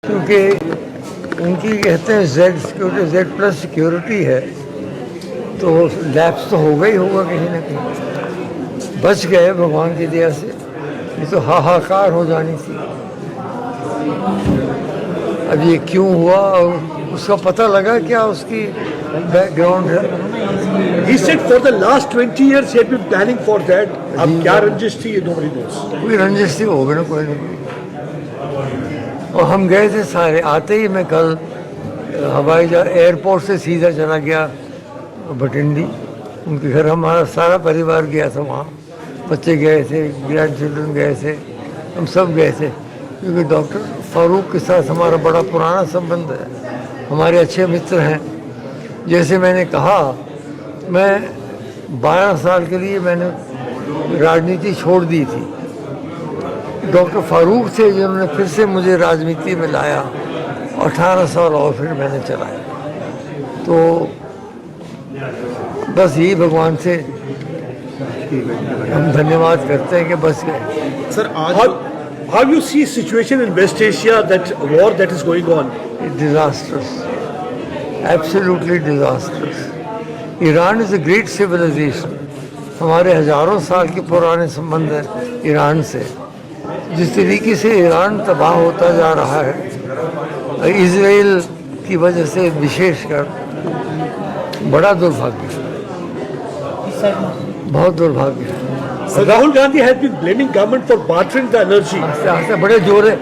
क्योंकि उनकी कहते हैं जेड प्लस सिक्योरिटी है, तो लैप्स तो होगा ही होगा कहीं ना कहीं। बच गए भगवान की दया से, ये तो हाहाकार हो जानी थी। अब ये क्यों हुआ और उसका पता लगा क्या उसकी बैकग्राउंड है? He said for the last 20 years he had been planning for that. अब क्या रंजिश थी nobody knows. कोई रंजिश थी होगा ना कोई। और हम गए थे सारे, आते ही मैं कल हवाई जहाज एयरपोर्ट से सीधा चला गया भटिंडी उनके घर। हमारा सारा परिवार गया था वहाँ, बच्चे गए थे, ग्रैंड चिल्ड्रन गए थे, हम सब गए थे। क्योंकि डॉक्टर फारूक के साथ हमारा बड़ा पुराना संबंध है, हमारे अच्छे मित्र हैं। जैसे मैंने कहा, मैं 12 साल के लिए मैंने राजनीति छोड़ दी थी। डॉक्टर फारूक थे जिन्होंने फिर से मुझे राजनीति में लाया, 18 साल और फिर मैंने चलाया। तो बस यही भगवान से हम धन्यवाद करते हैं कि बच गए। Sir, how you see situation in West Asia, that war that is going on? Disastrous, absolutely disastrous. Iran is a great civilization. हमारे हजारों साल के पुराने संबंध हैं ईरान से। जिस तरीके से ईरान तबाह होता जा रहा है इजराइल की वजह से, विशेषकर बड़ा दुर्भाग्य, बहुत दुर्भाग्य। Rahul Gandhi has been blaming government for bartering the energy. आस्ते बड़े जोरे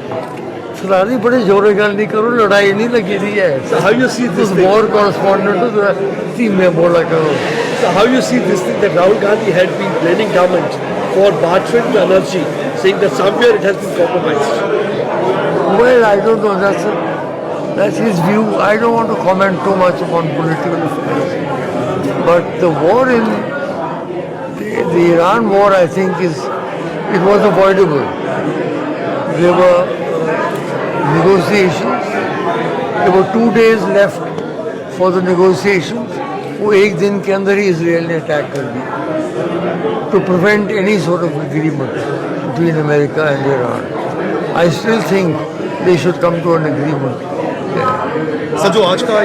फुलानी, बड़े जोरे गल नहीं करो, लड़ाई नहीं लगी रही है। So how you see this thing? War correspondent team में बोला करो। So how you see this thing that Rahul Gandhi had been blaming government for bartering the energy, saying that somewhere it has been compromised? Well, I don't know. That's his view. I don't want to comment too much upon political affairs. But the war in the Iran war, I think, it was avoidable. There were negotiations. There were 2 days left for the negotiations. वो एक दिन के अंदर ही Israel ने attack कर दिया to prevent any sort of agreement between America and Iran. I still think they should come to an agreement. Sir, जो आज का